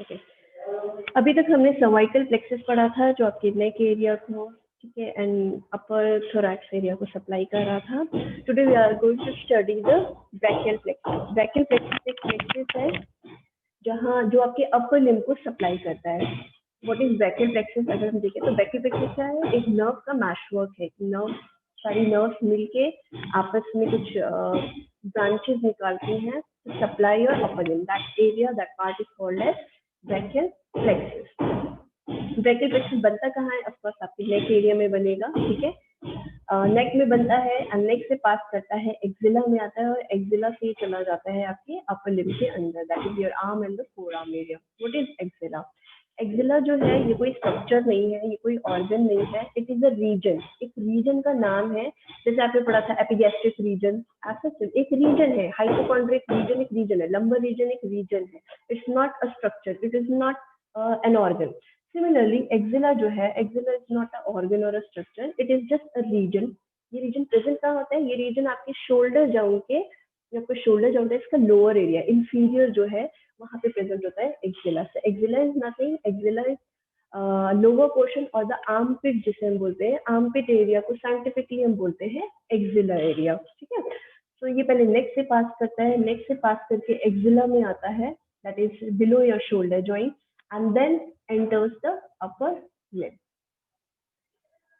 Okay, अभी तक हमने सर्वाइकल प्लेक्सस पढ़ा था जो आपके नेक एरिया को, ठीक है, एंड अपर थोरैक्स एरिया को सप्लाई कर रहा था. Today we are going to study the brachial plexus. Brachial plexus एक प्लेक्सस है जहाँ जो आपके अपर लिम्ब को सप्लाई करता है. What is brachial plexus? अगर हम देखें तो ब्रैकियल प्लेक्सस क्या है? एक नर्व का मैशवर्क है. नर्व, सारी नर्व्स मिलके आपस में कुछ ब्रांचेस निकालती हैं to supply your upper limb. That area, that part is called as brachial plexus. Brachial plexus बनता कहाँ है? ऑफकोर्स आपके नेक एरिया में बनेगा, ठीक है. नेक में बनता है एंड नेक से पास करता है, एक्सिला में आता है और एक्सिला से चला जाता है आपके अपर लिम्ब के अंदर. That is your arm and the four arm area. What is axilla? Axilla जो है ये कोई स्ट्रक्चर नहीं है, ये कोई ऑर्गन नहीं है. It is a region. एक रीजन का नाम है. जैसे आपने पढ़ा था एपिगैस्ट्रिक रीजन, ऐसा एक रीजन है. हाइपोकॉन्ड्रिक रीजन एक रीजन है. लंबर रीजन एक रीजन है. It's not a structure, it is not an organ. Similarly, axilla जो है, axilla is not an organ or a structure. It is just a region. ये region present कहाँ होता है? ये region आपके shoulder joint के, आपका shoulder joint है, इसका lower area, inferior जो है, वहाँ पे present होता है axilla. So axilla is nothing. Axilla is lower portion और the armpit जिसे हम बोलते हैं, armpit area को scientifically हम बोलते हैं axilla area. ठीक है? तो ये पहले neck से pass करता है, neck से pass करके axilla में आता है, that is below your shoulder joint, and then enters the upper limb.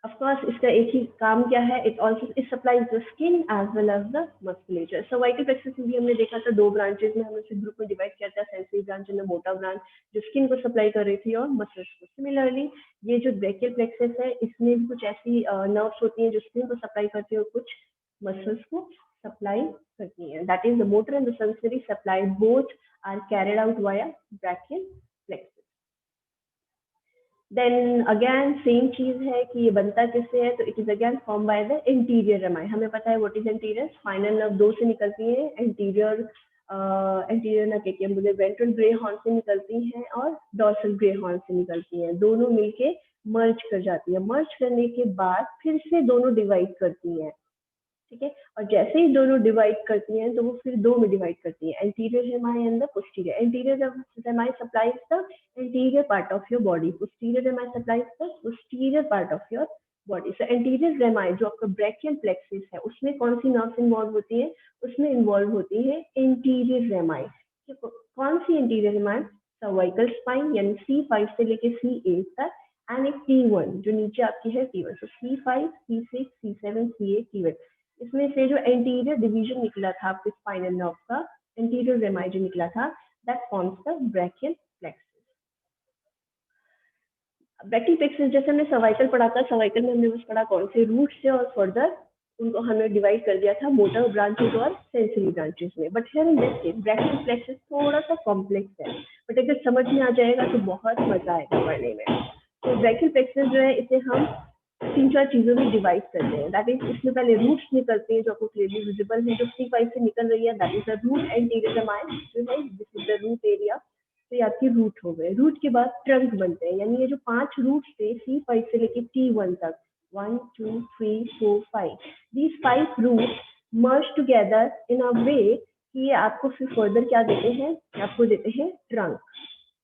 Of course, इसका एक ही काम क्या है? It also it supplies the skin as well as the musculature. Cervical plexus भी हमने देखा था दो ब्रांचेस में, हमने उसे ग्रुप में डिवाइड किया था, सेंसरी ब्रांच एंड मोटा ब्रांच, जो स्किन को सप्लाई कर रही थी और मसल्स को. सिमिलरली ये जो ब्रैकियल प्लेक्सस है, इसमें भी कुछ ऐसी नर्व्स होती हैं जो स्किन को सप्लाई करती है और कुछ मसल्स को सप्लाई करती हैं. That is the motor and the sensory supply both are carried out via brachial plexus. Then again same चीज है कि ये बनता किससे है? तो it is again form by the interior rami. हमें पता है what is interior. Spinal nerve दो से निकलती है, इंटीरियर ना क्या हम बोले वेंट्रल ग्रे हॉर्न से निकलती हैं और डॉर्सल ग्रे हॉर्न से निकलती हैं. दोनों मिलके मर्ज कर जाती है. मर्ज करने के बाद फिर से दोनों डिवाइड करती हैं, ठीक है. और जैसे ही दोनों डिवाइड करती हैं तो वो फिर दो में डिवाइड करती हैं, anterior रेमाई and the posterior. Anterior रेमाई supplies the anterior part of your body, posterior रेमाई supplies the posterior part of your body. So anterior rami जो आपका ब्रैकियल प्लेक्सस है, उसमें कौन सी नर्व्स इन्वॉल्व होती है? उसमें इन्वॉल्व होती है इंटीरियर रेमाई. कौन सी इंटीरियर रेमाई? सर्वाइकल स्पाइन यानी C5 से लेके C8 तक, एंड एक T1 जो नीचे आपकी है T1. सो C5, C6, C7, C8, T1. इसमें से जो एंटीरियर डिवीजन निकला था आपके स्पाइनल नर्व का, एंटीरियर रेमाई जो निकला था, that forms the brachial plexus. Brachial plexus जैसे हमने सर्वाइकल पढ़ा था, सर्वाइकल में हमने बस पढ़ा कौन से रूट से, और फर्दर उनको हमने डिवाइड कर दिया था मोटर ब्रांचेस और सेंसरी ब्रांचेस में. But here in this case brachial plexus थोड़ा सा कॉम्प्लेक्स है, बट अगर समझ में आ जाएगा तो बहुत मजा आएगा पढ़ने में. तो ब्रैकियल प्लेक्सस जो है, इसे हम तीन चार चीजों में डिवाइड करते हैं. दैट इज इसमें पहले रूट्स निकलते हैं जो आपको क्लियरली विजिबल है, जो C5 से निकल रही है, that is the root anterior rami जो है, this is the root area. तो ये आपकी रूट हो गए. रूट के बाद ट्रंक बनते हैं, यानी ये जो 5 रूट्स थे C5 से लेके T1 तक, 1 2 3 4 5, these 5 roots merge together in a way कि ये आपको फिर फर्दर क्या देते हैं? आपको देते हैं ट्रंक.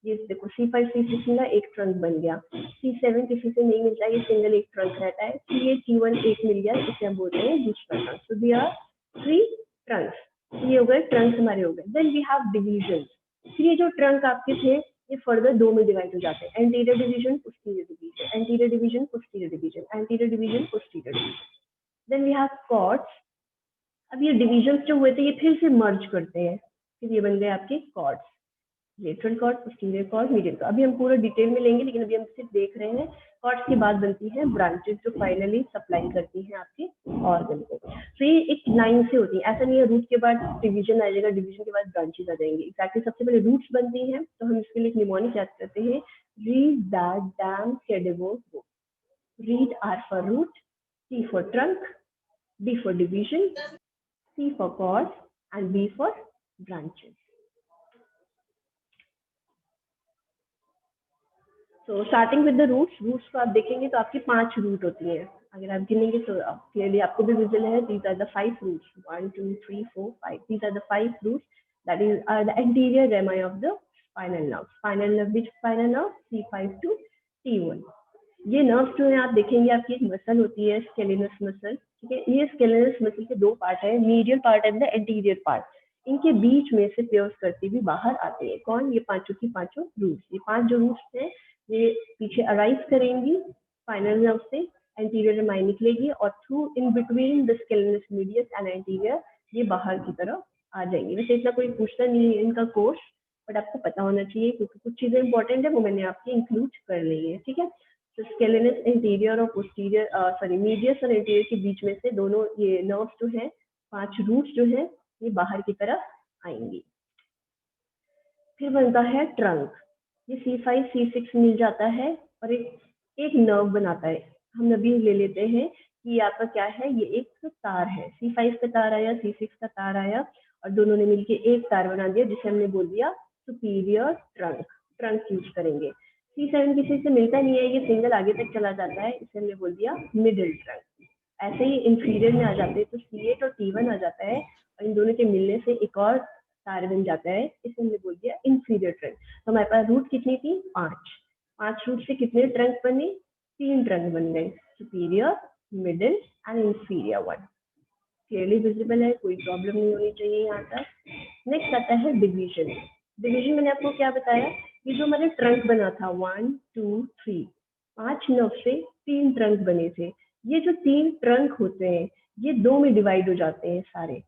ये देखो C5 C6 मिला, एक ट्रंक बन गया. C7 किसी से नहीं मिलता है, ये सिंगल एक ट्रंक रहता है. C8 T1 एक मिल गया, इसे हम बोलते हैं दूसरा trunk. So they are 3 trunks. ये हो गए ट्रंक हमारे हो गए. Then we have division. फिर ये जो ट्रंक आपके थे ये फर्दर दो में डिवाइड हो जाते हैं, anterior division, posterior division, anterior division, posterior division, anterior division, posterior division. Then we have cords. अब ये डिवीजन जो हुए थे ये फिर से मर्ज करते हैं, फिर ये बन गए आपके cords. Lateral cord, posterior cord, medial cord. अभी हम पूरा डिटेल में लेंगे, लेकिन अभी हम सिर्फ देख रहे हैं. कॉर्ड्स के बाद बनती है ब्रांचेस जो फाइनली सप्लाई करती हैं आपके ऑर्गन को. तो ये एक लाइन से होती है, ऐसा नहीं है रूट के बाद डिवीजन आ जाएगा, डिवीजन के बाद ब्रांचेस आ जाएंगे. एक्जैक्टली सबसे पहले रूट्स बनती हैं, तो हम इसके लिए एक निमोनिक याद करते हैं, read that damn cadaver go. Read R for root, T for trunk, D for division, C for cords and B for branches. So starting with the roots, roots को आप देखेंगे तो आपकी 5 रूट होती हैं. अगर आप गिनेंगे तो क्लियरली आपको भी विजिबल है. These are the 5 roots. 1 2 3 4 5. These are the 5 roots that are the anterior rami of the spinal nerve which spinal nerve C5 to T1। ये नर्व जो है आप देखेंगे आपकी एक मसल होती है स्केलेनस मसल, ठीक है। ये स्केलेनस मसल के दो पार्ट है, medial part and the anterior part. इनके बीच में से प्योर्स करती हुई बाहर आते हैं कौन, ये पांचों की पांचों रूट्स। ये पांच जो रूट्स हैं ये पीछे अराइव करेंगी स्पाइनल नर्व से, एंटीरियर माइन निकलेगी और through in between the scalenus medius and anterior ये बाहर की तरफ आ जाएंगे। वैसे इतना कोई पूछता नहीं है इनका कोर्स, बट आपको पता होना चाहिए क्योंकि कुछ चीजें इंपॉर्टेंट है वो मैंने आपकी इंक्लूड कर ली है, ठीक है। तो स्केलेनस इंटीरियर और पोस्टीरियर सॉरी मीडियस और इंटीरियर के बीच में से दोनों ये नर्व्स जो है, पांच रूट्स जो है ये बाहर की तरफ आएंगी। फिर बनता है ट्रंक। ये C5 C6 मिल जाता है और एक नर्व बनाता है। हम अभी ले लेते हैं कि ये आपका क्या है, ये एक तार है, C5 का तार आया, C6 का तार आया और दोनों ने मिलके एक तार बना दिया जिसे हमने बोल दिया सुपीरियर ट्रंक यूज करेंगे। C7 किसी से मिलता नहीं है, ये सिंगल आगे तक चला जाता है, इसे हमने बोल दिया मिडिल ट्रंक। ऐसे ही इंफीरियर में आ जाते हैं तो C8 और T1 आ जाता है और इन दोनों के मिलने से एक और तार बन जाता है, इसे हमने बोल दिया इंफीरियर ट्रंक। तो हमारे पास रूट कितनी थी, पांच रूट से कितने ट्रंक बने, 3 ट्रंक बन गए, superior, middle and inferior one. Clearly visible है, कोई प्रॉब्लम नहीं होनी चाहिए यहाँ तक। नेक्स्ट आता है डिवीजन। डिवीजन मैंने आपको क्या बताया, ये जो हमारे ट्रंक बना था 1 2 3, 5 नर्व से 3 ट्रंक बने थे। ये जो 3 ट्रंक होते हैं ये 2 में डिवाइड हो जाते हैं सारे।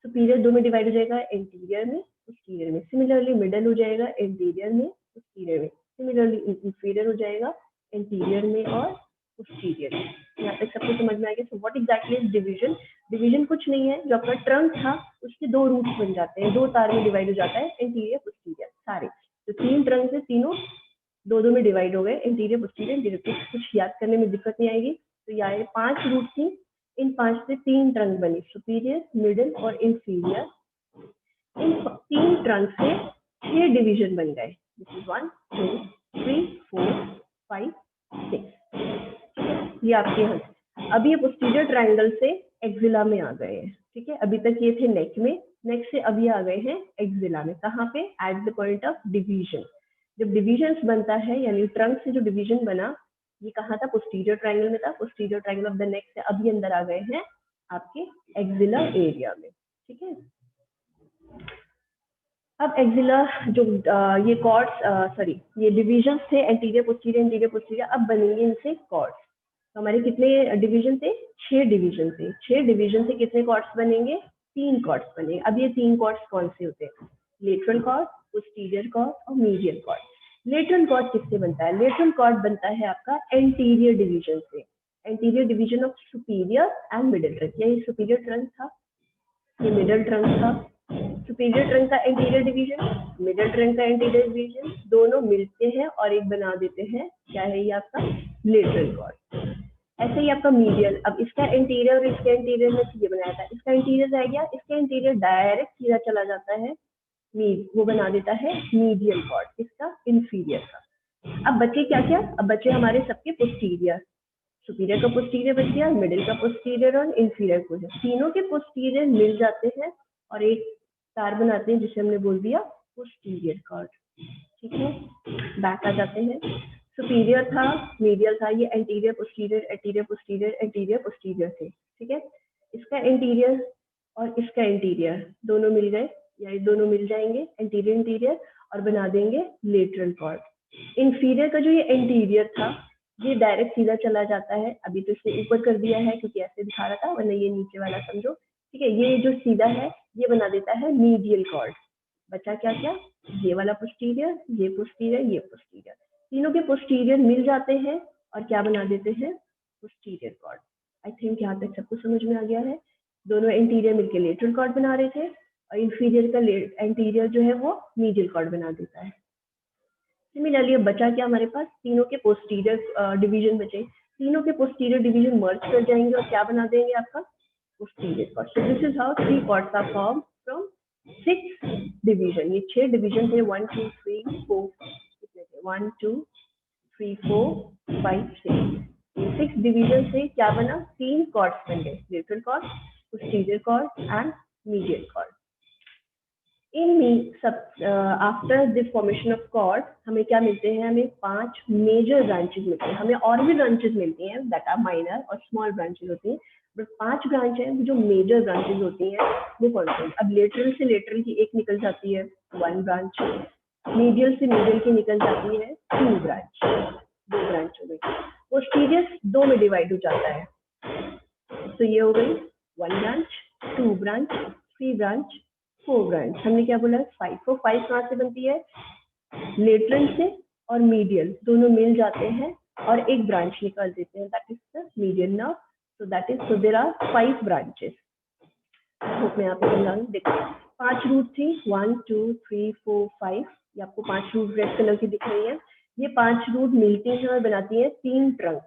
सुपीरियर 2 में डिवाइड हो जाएगा, एंटीरियर में, पोस्टीरियर में। सिमिलरली मिडल हो जाएगा एंटीरियर में, पोस्टीरियर में। सिमिलरली इंफीरियर हो जाएगा एंटीरियर में और पोस्टीरियर में। यहाँ तक सबको समझ में आ गया। So what exactly is division? Division कुछ नहीं है, जो आपका ट्रंक था उसके 2 रूट्स बन जाते हैं, 2 तार में डिवाइड हो जाता है, एंटीरियर पोस्टीरियर सारे। तो 3 ट्रंक से तीनों 2 में डिवाइड हो गए, एंटीरियर पोस्टीरियर। कुछ याद करने में दिक्कत नहीं आएगी। तो यहाँ 5 रूट थी, इन 5 से 3 ट्रंक बनी, सुपीरियर, मिडिल और इंफीरियर। इन 3 ट्रंक से 6 डिवीजन बन गए, दिस इज 1 2 3 4 5 6। ये आपके हैं। अब ये पोस्टीरियर ट्रायंगल से एक्सिला में आ गए हैं, ठीक है। अभी तक ये थे नेक में, नेक से अभी आ गए हैं एक्सिला में। कहाँ पे, at the point of division. जब डिवीजन बनता है यानी ट्रंक से जो डिवीजन बना, ये कहाँ था, पोस्टीरियर ट्रायंगल में था। Posterior triangle of the neck से अभी अंदर आ गए हैं आपके एक्सिला एरिया में, ठीक है। अब एक्सिला जो ये कॉर्ड्स सॉरी ये डिविजन थे, एंटीरियर पोस्टीरियर, अब बनेंगे इनसे कॉर्ड्स। तो हमारे कितने डिवीजन थे, 6 डिवीजन थे। 6 डिवीजन से कितने कॉर्ड्स बनेंगे, 3 कॉर्ड्स बनेंगे। अब ये 3 कॉर्ड्स कौन से होते हैं, लेटरल कॉर्ड, पोस्टीरियर कॉर्ड और मीडियल कॉर्ड। लेटरल कॉर्ड किससे बनता है, लेटरल कॉर्ड बनता है आपका एंटीरियर डिवीजन से, anterior division of superior and middle trunk. यही सुपीरियर ट्रंक था, ये मिडिल ट्रंक था। सुपीरियर ट्रंक का एंटीरियर डिवीजन, मिडिल ट्रंक का एंटीरियर डिवीजन, दोनों मिलते हैं और एक बना देते हैं, क्या है ये आपका लेटरल कॉर्ड। ऐसे ही आपका मीडियल, अब इसका एंटीरियर और इसके एंटीरियर में ये बनाया था, इसका इंटीरियर रह गया, इसका इंटीरियर डायरेक्ट सीधा चला जाता है, वो बना देता है मीडियल कॉर्ड, इसका इंफीरियर का। अब बचे क्या क्या, अब बचे हमारे सबके पोस्टीरियर। सुपीरियर का पोस्टीरियर बच गया, मिडिल का पोस्टीरियर और इंफीरियर को, तीनों के पोस्टीरियर मिल जाते हैं और एक तार बनाते हैं जिसे हमने बोल दिया पोस्टीरियर कॉर्ड, ठीक है। बैक आ जाते हैं, सुपीरियर था, मीडियल था, ये anterior posterior, anterior posterior, anterior posterior थे, ठीक है। इसका एंटीरियर और इसका इंटीरियर दोनों मिल गए, या ये दोनों मिल जाएंगे एंटीरियर इंटीरियर और बना देंगे लेटरल कॉर्ड। इंफीरियर का जो ये एंटीरियर था ये डायरेक्ट सीधा चला जाता है, अभी तो इसे ऊपर कर दिया है क्योंकि ऐसे दिखा रहा था, वरना ये नीचे वाला समझो, ठीक है। ये जो सीधा है ये बना देता है मीडियल कॉर्ड। बचा क्या क्या, ये वाला पोस्टीरियर, ये पोस्टीरियर, ये पोस्टीरियर, तीनों के पोस्टीरियर मिल जाते हैं और क्या बना देते हैं, पोस्टीरियर कॉर्ड। आई थिंक यहाँ तक सबको समझ में आ गया है। दोनों एंटीरियर मिलकर लेटरल कॉर्ड बना रहे थे और इंफीरियर का एंटीरियर जो है वो मीडियल कॉर्ड बना देता है। सिमिलरली अब बचा क्या हमारे पास, तीनों के पोस्टीरियर डिवीजन बचे, तीनों के पोस्टीरियर डिवीजन मर्ज कर जाएंगे और क्या बना देंगे आपका posterior cord. So this is how 3 cords are form from 6 division. ये 6 डिवीजन थे, 1 2 3 4 कितने थे, 1 2 3 4 5 6। 6 डिवीजन से क्या बना, 3 कॉर्ड्स बन गए, lateral cord, posterior cord and medial cord. After this formation of cord हमें क्या मिलते हैं, हमें 5 मेजर ब्रांचेस मिलते हैं। हमें और भी ब्रांचेस मिलती हैं दैट आर माइनर और स्मॉल ब्रांचेस होती हैं, बट 5 ब्रांच है जो मेजर ब्रांचेस होती हैं वो कौन सी? अब लेटरल से लेटरल की एक निकल जाती है 1 ब्रांच, मीडियल से मीडियल की निकल जाती है 2 ब्रांच, 2 ब्रांच हो गई। पोस्टीरियर 2 में डिवाइड हो जाता है, तो ये हो गई 1 ब्रांच, 2 ब्रांच, 3 ब्रांच, 4 ब्रांच। हमने क्या बोला? 5। तो 5 कहाँ से बनती है? लेटरल से और मीडियल दोनों मिल जाते हैं और एक ब्रांच निकाल देते हैं, that is the median nerve. So there are 5 branches. मैं यहाँ पे समझाऊँ, देखो 5 रूट थी, 1 2 3 4 5, ये आपको 5 रूट रेड कलर की दिख रही है। ये 5 रूट मिलती हैं और बनाती है 3 ट्रंक।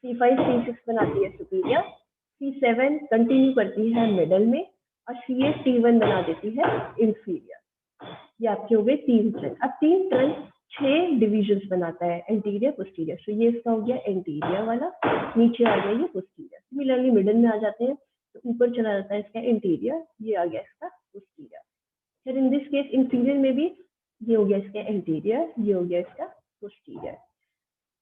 C5 C6 बनाती है सुपीरियर, C7 कंटिन्यू करती है मिडल में और C8 T1 बना देती है इंफीरियर। ये आपके हो गए 3 ट्रंक। अब 3 ट्रंक 6 डिविजन्स बनाता है, एंटीरियर पोस्टीरियर। सो ये इसका हो गया एंटीरियर वाला, नीचे आ गया ये पोस्टीरियर। सिमिलरली मिडल में आ जाते हैं तो ऊपर चला जाता है इसका इंटीरियर, ये आ गया इसका पोस्टीरियर। फिर इन दिस केस इंफीरियर में भी ये हो गया इसका एंटीरियर, ये हो गया इसका पोस्टीरियर।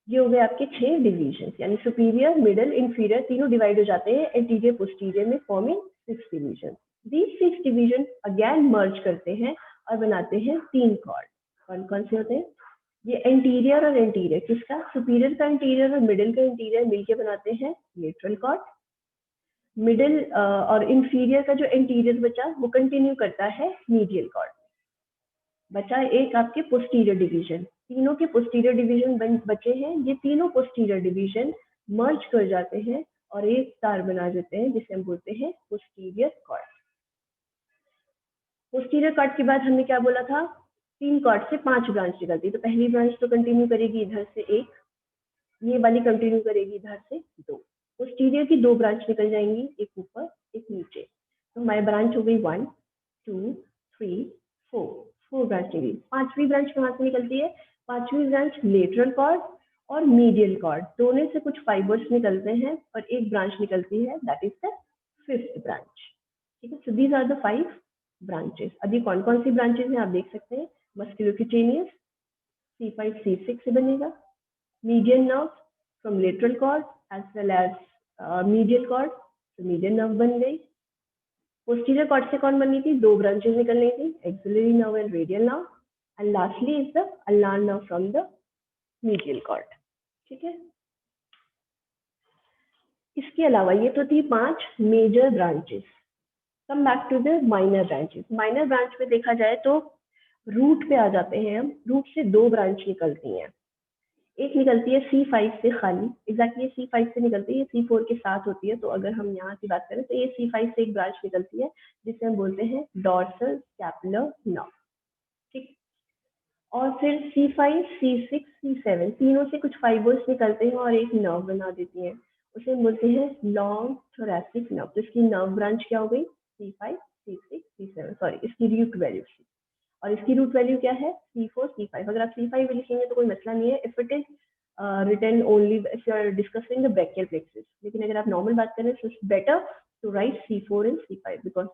ये हो गए आपके 6 डिवीजन, यानी सुपीरियर मिडल इंफीरियर तीनों डिवाइड हो जाते हैं एंटीरियर पोस्टीरियर में, forming 6 division. These 6 division again merge करते हैं और बनाते हैं 3 कॉर्ड। कौन कौन से होते हैं? ये एंटीरियर और एंटीरियर किसका? सुपीरियर का एंटीरियर और मिडिल का एंटीरियर मिलके बनाते हैं लेटरल कॉर्ड। मिडिल और इंफीरियर का जो एंटीरियर बचा वो कंटिन्यू करता है मीडियल कॉर्ड। बचा एक आपके पोस्टीरियर डिवीजन, तीनों के पोस्टीरियर डिवीजन बचे हैं। ये तीनों पोस्टीरियर डिवीजन मर्ज कर जाते हैं और एक तार बना देते हैं जिसे हम बोलते हैं पोस्टीरियर कॉर्ड। पोस्टीरियर कॉर्ड के बाद हमने क्या बोला था? 3 कॉर्ड से 5 ब्रांच निकलती है। तो पहली ब्रांच तो कंटिन्यू करेगी इधर से एक, ये वाली कंटिन्यू करेगी इधर से 2। पोस्टीरियर की 2 ब्रांच निकल जाएंगी, एक ऊपर एक नीचे। तो हमारी ब्रांच हो गई 1 2 3 4 ब्रांच निकली। 5वीं ब्रांच कहाँ से निकलती है? 5वीं ब्रांच लेटरल कॉर्ड और मीडियल कॉर्ड दोनों से कुछ फाइबर्स निकलते हैं और एक ब्रांच निकलती है, that is the 5th branch. ठीक है, so these are the 5 branches. अभी कौन कौन सी ब्रांचेस हैं आप देख सकते हैं। मस्कुलोक्यूटेनियस C5 C6 से बनेगा, median nerve from lateral cord as well as medial cord, तो median nerve बन गई। posterior cord से कौन बनी थी? 2 ब्रांचेस निकलनी थी, axillary nerve and radial nerve, and lastly is the ulnar nerve from the medial cord। ठीक है, इसके अलावा ये तो थी 5 major branches. Come back to the minor branches. Minor branch में देखा जाए तो रूट पे आ जाते हैं हम। रूट से 2 ब्रांच निकलती हैं, एक निकलती है C5 से खाली, एग्जैक्टली C5 से निकलती है, C4 के साथ होती है। तो अगर हम यहाँ की बात करें तो ये C5 से एक ब्रांच निकलती है जिसे हम बोलते हैं डॉर्सल स्कैपुलर नर्व। ठीक, और फिर C5 C6 C7 तीनों से कुछ फाइबर्स निकलते हैं और एक नर्व बना देती हैं, उसे हम बोलते हैं लॉन्ग थोरैसिक नर्व। तो इसकी नर्व ब्रांच क्या हो गई? C5 C6 C7, सॉरी इसकी रूट वैल्यू C, और इसकी रूट वैल्यू क्या है? C4 C5। अगर आप C5 लिखेंगे तो कोई मसला नहीं है, if it is written only if you are discussing the brachial plexus। लेकिन अगर आप नॉर्मल बात करें तो better to write C4 and C5 because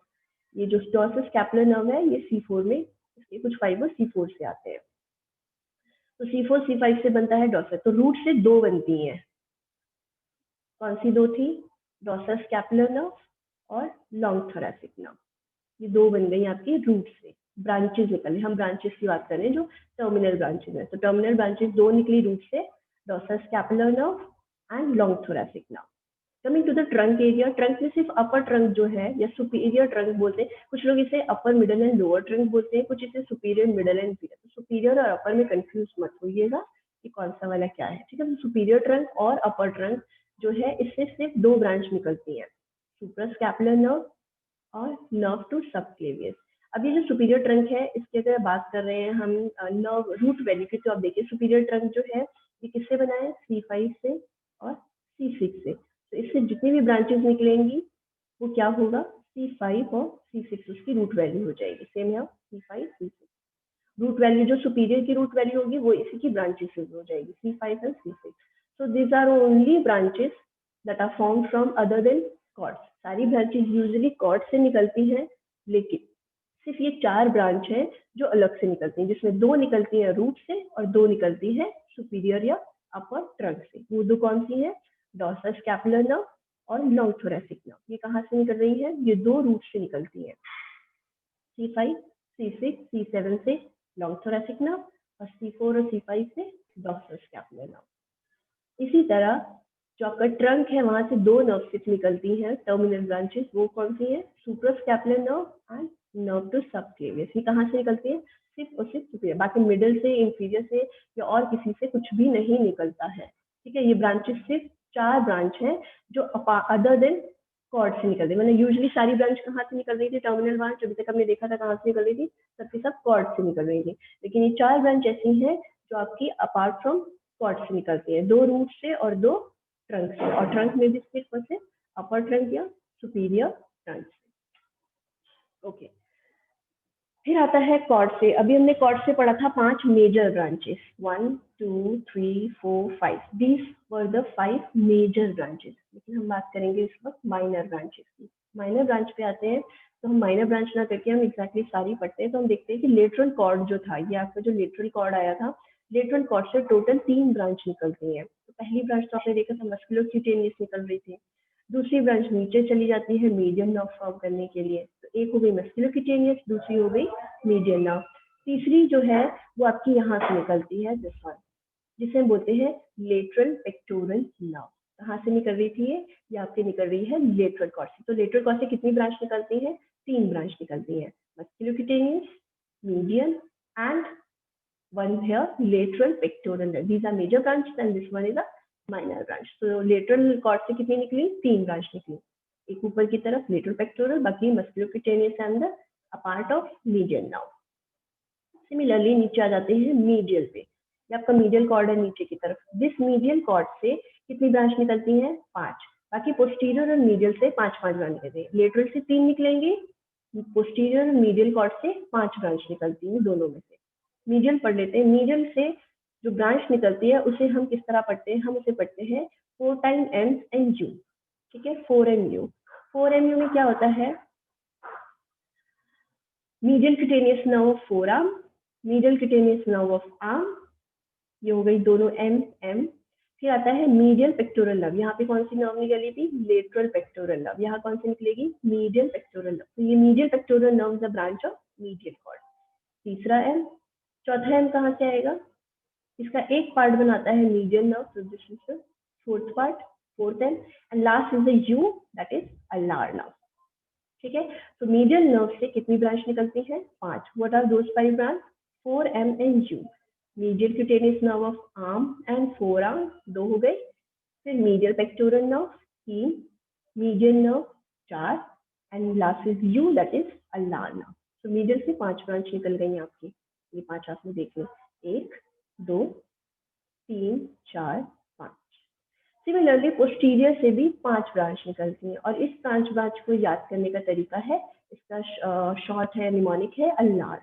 ये जो डॉर्सल स्कैपुलर नर्व है ये C4 में, इसके कुछ फाइबर C4 से आते हैं। तो C4 C5 से बनता है डॉर्सल। तो रूट से 2 बनती हैं, कौन सी 2 थी? डॉर्सल स्कैपुलर नर्व और लॉन्ग थोरैसिक नर्व। ये 2 बन गई आपकी रूट से। ब्रांचेस निकले, हम ब्रांचेस की बात कर रहे हैं जो टर्मिनल ब्रांचेस है। तो टर्मिनल ब्रांचेस 2 निकली रूट से, dorsal scapular nerve and long thoracic nerve. Coming to the trunk area, trunk में सिर्फ अपर ट्रंक जो है या सुपीरियर ट्रंक बोलते हैं, कुछ लोग इसे upper middle and lower trunk बोलते हैं, कुछ इसे सुपीरियर मिडल एंड इंफीरियर। तो सुपीरियर और अपर में कंफ्यूज मत होइएगा कि कौन सा वाला क्या है। ठीक है, तो सुपीरियर ट्रंक और अपर ट्रंक जो है इससे सिर्फ 2 ब्रांच निकलती है, सुप्रास्कैपुलर नर्व और नर्व टू सबक्लेवियस। अब ये जो सुपीरियर ट्रंक है इसकी अगर बात कर रहे हैं हम नर्व रूट वैल्यू की, तो आप देखिए सुपीरियर ट्रंक जो है ये किससे बना है? C5 से और C6 से। तो इससे जितनी भी ब्रांचेस निकलेंगी वो क्या होगा? C5 और C6, उसकी रूट वैल्यू हो जाएगी। सेम है C5 C6, रूट वैल्यू जो सुपीरियर की रूट वैल्यू होगी वो इसी की ब्रांचेस से हो जाएगी, C5 और C6। So these are only branches that are form from other than cords. सारी ब्रांचेस यूजुअली कॉर्ड से निकलती हैं, लेकिन सिर्फ ये 4 ब्रांच है जो अलग से निकलती हैं, जिसमें 2 निकलती हैं रूट से और 2 निकलती हैं सुपीरियर या अपर ट्रंक से। वो 2 कौन सी हैं? डॉर्सल स्कैपुलर नर्व और लॉन्ग थोरैसिक नर्व। ये कहाँ से निकल रही है? ये 2 रूट से निकलती हैं, C5, C6, C7 से लॉन्ग थोरैसिक नर्व और C4 और C5 से डॉर्सल स्कैपुलर नर्व। इसी तरह जो आपका ट्रंक है वहां से 2 नर्व सिर्फ निकलती हैं, टर्मिनल ब्रांचेस। वो कौन सी है? Suprascapular nerve and nerve to subclavius. ये कहाँ से निकलती है? सिर्फ और सिर्फ सुपीरियर, बाकी मिडिल से, इंफीरियर से या और किसी से कुछ भी नहीं निकलता है। ठीक है, ये ब्रांचेस सिर्फ 4 ब्रांच है जो अदर देन कॉर्ड से निकल रही है। मैंने यूजुअली सारी ब्रांच कहाँ से निकल रही थी? टर्मिनल ब्रांच अभी तक हमने देखा था कहाँ से निकल रही थी, सबके सब कॉर्ड से निकल रही थी। लेकिन ये 4 ब्रांच ऐसी हैं जो आपकी अपार्ट फ्रॉम कॉर्ड से निकलती है, 2 रूट से और 2 ट्रंक से। और ट्रंक में भी सिर्फ से अपर ट्रंक या सुपीरियर ट्रंक से। ओके, फिर आता है कॉर्ड से। अभी हमने कॉर्ड से पढ़ा था 5 major branches, 1 2 3 4 5। These were the 5 major branches. लेकिन हम बात करेंगे इस वक्त माइनर ब्रांचेस की। माइनर ब्रांच पे आते हैं तो हम माइनर ब्रांच ना करके हम एग्जैक्टली सारी पढ़ते हैं। तो हम देखते हैं कि लेटरल कॉर्ड जो था, ये आपका जो लेटरल कॉर्ड आया था, लेटरल कॉर्ड से टोटल 3 ब्रांच निकलती हैं। तो पहली ब्रांच तो आपने देखा था मस्कुलोक्यूटेनियस निकल रही थी, दूसरी ब्रांच नीचे चली जाती है मीडियन नर्व फॉर्म करने के लिए। तो एक हो गई मस्कुलोक्यूटेनियस, दूसरी हो गई मीडियन नर्व, तीसरी जो है वो आपकी यहाँ से निकलती है, दिस वन, जिसे हम बोलते हैं लेटरल पेक्टोरल नर्व। कहाँ से निकल रही थी ये आपकी निकल रही है लेटरल कॉर्ड से। तो लेटरल कॉर्ड से कितनी ब्रांच निकलती है? 3 ब्रांच निकलती है, musculocutaneous, median and one here lateral pectoral nerve. These are major branches and this one is a minor branch. So lateral cord से कितनी निकली? 3 ब्रांच निकली, एक ऊपर की तरफ lateral pectoral, बाकी musculocutaneous and the a part of median now. Similarly नीचे आ जाते हैं medial पे। ये आपका medial cord है नीचे की तरफ। This medial cord से कितनी ब्रांच निकलती हैं? 5। बाकी posterior और medial से 5 ब्रांच निकलती है। lateral से 3 निकलेंगे, posterior और medial cord से 5 ब्रांच निकलती है दोनों में से। मीडियल पढ़ लेते हैं। मीडियल से जो ब्रांच निकलती है उसे हम किस तरह पढ़ते हैं? हम उसे पढ़ते हैं 4 टाइम एम एंड यू। ठीक है, 4MU। 4MU में क्या होता है? Medial cutaneous nerve of four arm, medial cutaneous nerve of arm, ये हो गई दोनों एम। फिर आता है मीडियल पेक्टोरल नर्व। यहाँ पे कौन सी नर्व निकली थी? Lateral pectoral nerve. यहाँ कौन सी निकलेगी? Medial pectoral nerve. तो ये medial pectoral nerve is the branch of medial cord. तीसरा एम। चौथा एम कहाँ से आएगा? इसका एक पार्ट बनाता है medial nerve, so this is the fourth part, fourth M, and last is the U, that is ulnar nerve. ठीक है, तो मीडियल नर्व से कितनी ब्रांच निकलती है? 5। What are those 5 branch? 4M and U। Medial cutaneous nerve of arm and forearm 2 हो गए, फिर medial pectoral nerve 3, medial nerve 4 and last is U, that is ulnar nerve। तो medial से 5 branch निकल गई आपकी। ये 5 आपने देख लो, 1 2 3 4 5। सिमिलरली पोस्टीरियर से भी 5 ब्रांच निकलती हैं और इस 5 ब्रांच को याद करने का तरीका है, इसका शॉर्ट है, निमोनिक है, ulnar.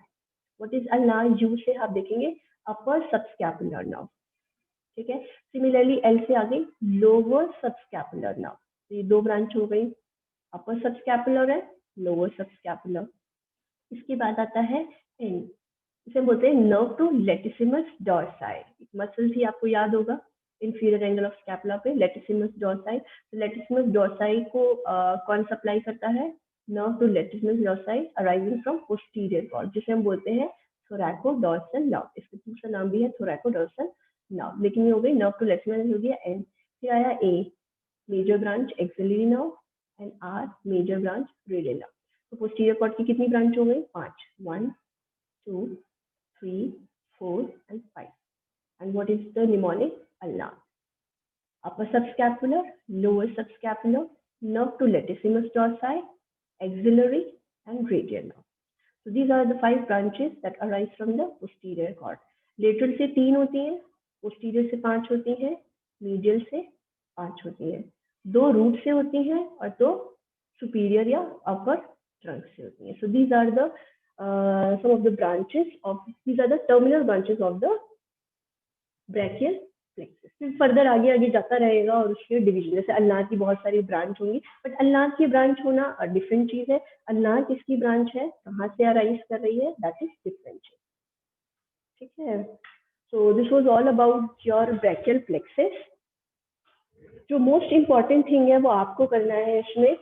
What is ulnar? You से आप देखेंगे अपर सबस्कैपुलर नर्व। ठीक है, सिमिलरली एल से आगे लोअर सबस्कैपुलर नर्व। तो ये 2 ब्रांच हो गई, अपर सबस्कैपुलर है, लोअर सबस्कैपुलर। इसके बाद आता है एन, इसे बोलते हैं nerve to latissimus dorsi. Muscle ही आपको याद होगा इंफीरियर एंगल ऑफ स्कैपुला पे, लेटिसिमस डॉर्साई। तो लेटिसिमस डॉर्साई को कौन सप्लाई करता है? Nerve to latissimus dorsi arising from posterior cord, जिसे हम बोलते हैं थोरैकोडोर्सल नर्व। इसका दूसरा नाम भी है थोरैकोडोर्सल नर्व, लेकिन ये हो गई नर्व टू लेटिसिमस, हो गया एन। फिर आया A, major branch axillary nerve, and are major branch radial nerve. तो पोस्टीरियर कॉर्ड की कितनी ब्रांच हो गई? 5, 1 2 3 4 and 5. And what is the mnemonic? Ulnar. Upper subscapular, lower subscapular, nerve to latissimus dorsi, axillary and radial nerve. So these are the 5 branches that arise from the posterior cord. Lateral से 3 होती हैं, posterior से 5 होती हैं, medial से 5 होती हैं, 2 root से होती हैं और 2 superior या upper trunk से होती हैं. So these are the some of the branches of, these are the terminal branches of the brachial plexus. फिर फर्दर आगे आगे जाता रहेगा और उसके डिवीजन, जैसे अल्नार की बहुत सारी ब्रांच होंगी, बट अल्नार की ब्रांच होना डिफरेंट चीज है। अल्नार किसकी ब्रांच है, कहाँ से अराइज कर रही है, दैट इज डिफरेंट चीज। ठीक है, so this was all about your brachial plexus. जो मोस्ट इम्पॉर्टेंट थिंग है वो आपको करना है इसमें,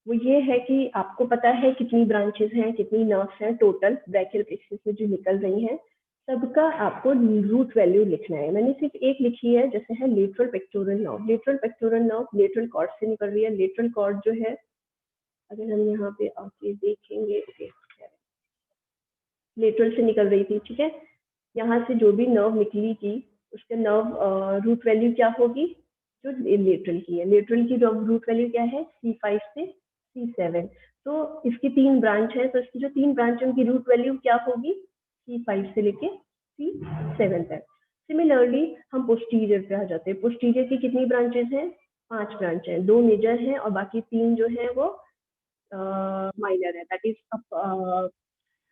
वो ये है कि आपको पता है कितनी ब्रांचेस हैं, कितनी नर्व्स हैं टोटल ब्रैकियल प्लेक्सस में जो निकल रही हैं, सबका आपको रूट वैल्यू लिखना है। मैंने सिर्फ एक लिखी है, जैसे है lateral pectoral nerve. Lateral pectoral nerve lateral cord से निकल रही है। लेटरल कॉर्ड जो है, अगर हम यहाँ पे आके देखेंगे, लेटरल से निकल रही थी, ठीक है। यहाँ से जो भी नर्व निकली थी, उसके नर्व रूट वैल्यू क्या होगी, जो लेटरल की है, लेटरल की रूट वैल्यू क्या है, C5 से C7। तो इसकी 3 ब्रांच है, तो इसकी जो 3 ब्रांच है उनकी रूट वैल्यू क्या होगी, C5 से लेके C7 तक। सिमिलरली हम पोस्टीरियर पे आ जाते हैं। पोस्टीरियर की कितनी ब्रांचेस हैं, 5 ब्रांच हैं, 2 मेजर हैं और बाकी 3 जो है वो माइनर है। That is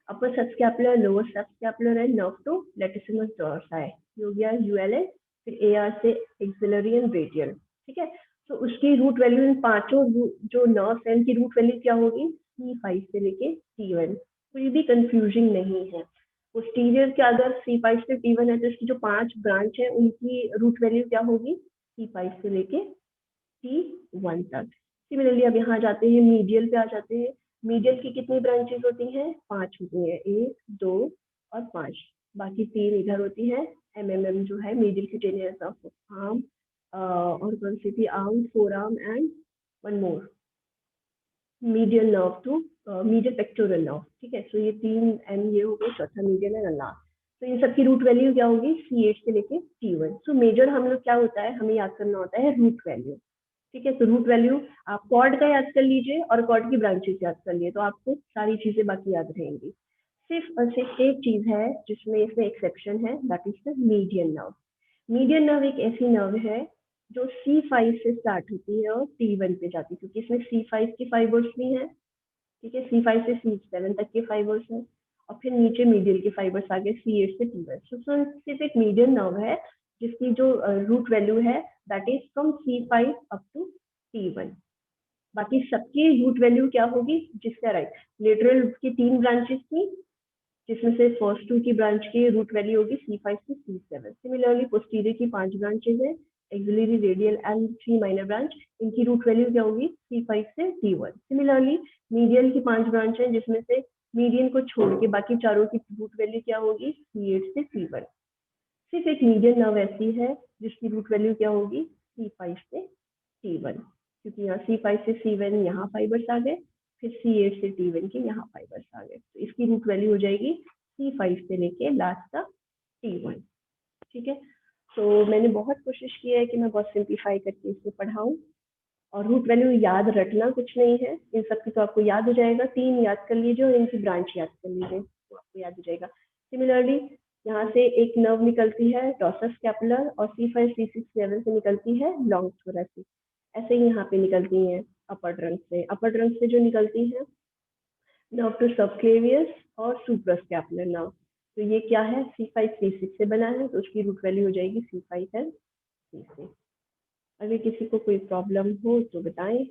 upper subscapular, lower subscapular and nerve to latissimus dorsi, ये हो गया यूएलएस। फिर एआर से एक्सिलरी एंड रेडियल, ठीक है। तो उसकी रूट वैल्यू इन पांचों जो नर्व है उनकी रूट वैल्यू क्या होगी, C5 से लेके T1। कोई भी कंफ्यूजिंग नहीं है। पोस्टीरियर के अगर C5 से T1 है तो इसकी जो 5 ब्रांच है उनकी रूट वैल्यू क्या होगी, C5 से लेके T1 तक। सिमिलरली अब यहाँ जाते हैं, मीडियल पे आ जाते हैं। मीडियल की कितनी ब्रांचेस होती हैं, 5 होती हैं, 1, 2 और 5। बाकी 3 इधर होती है। एमएमएम जो है मीडियल क्यूटेनियस ऑफ आर्म, और कौन सी थी, arm, forearm and one more, medial nerve two medial pectoral nerve, ठीक है। सो ये 3 एम ये हो गए, चौथा मीडियल है अल्लाह। तो इन सबकी रूट वैल्यू क्या होगी, C8 से लेके T1। सो मेजर हम लोग क्या होता है, हमें याद करना होता है रूट वैल्यू, ठीक है। तो रूट वैल्यू आप कॉर्ड का याद कर लीजिए और कॉर्ड की ब्रांचेस याद कर लिए, तो आपको सारी चीजें बाकी याद रहेंगी। सिर्फ और सिर्फ एक चीज है जिसमें इसमें एक्सेप्शन है, that is the median nerve. Median nerve एक ऐसी नर्व है जो C5 से स्टार्ट होती है और T1 पे जाती है, क्योंकि इसमें C5 की फाइबर्स भी हैं, ठीक है। C5 से C7 तक के फाइबर्स हैं और फिर नीचे मीडियल के फाइबर्स आ गए C8 से T1। सो सिर्फ एक मीडियन नर्व है जिसकी जो रूट वैल्यू है that is from C5 up to T1। बाकी सबकी रूट वैल्यू क्या होगी, जिसका राइट, लेटरल की 3 ब्रांचेस थी जिसमें से फर्स्ट 2 की ब्रांच की रूट वैल्यू होगी C5 से C7। सिमिलरली पोस्टीरियर की 5 ब्रांचेस है, axillary, radial and 3 minor branch, इनकी रूट वैल्यू क्या होगी, C5 से T1। सिमिलरली मीडियल की 5 ब्रांच है जिसमें से मीडियन को छोड़ के बाकी चारों की रूट वैल्यू क्या होगी, C8 से T1। सिर्फ एक मीडियन नर्व ऐसी है जिसकी रूट वैल्यू क्या होगी, C5 से T1, क्योंकि यहाँ C5 से C1 यहाँ फाइबर्स आ गए, फिर C8 से T1 के यहाँ फाइबर्स आ गए, तो इसकी रूट वैल्यू हो जाएगी C5 से लेके लास्ट तक T1, ठीक है। तो मैंने बहुत कोशिश की है कि मैं बहुत सिंप्लीफाई करके इसे पढ़ाऊँ, और रूट वैल्यू याद रखना कुछ नहीं है, इन सब की तो आपको याद हो जाएगा। 3 याद कर लीजिए और इनकी ब्रांच याद कर लीजिए, तो आपको याद हो जाएगा। सिमिलरली यहाँ से एक नर्व निकलती है डॉर्सस स्कैपुलर और C5 C6 लेवल से निकलती है लॉन्ग थोरैसिक। ऐसे ही यहाँ पे निकलती हैं अपर ट्रंक से। अपर ट्रंक से जो निकलती है नर्व टू सबक्लेवियस और सुप्रास्कैपुलर नर्व, तो ये क्या है, C5 C6 से बना है, तो उसकी रूट वैल्यू हो जाएगी C5 एंड C6। अगर किसी को कोई प्रॉब्लम हो तो बताएं।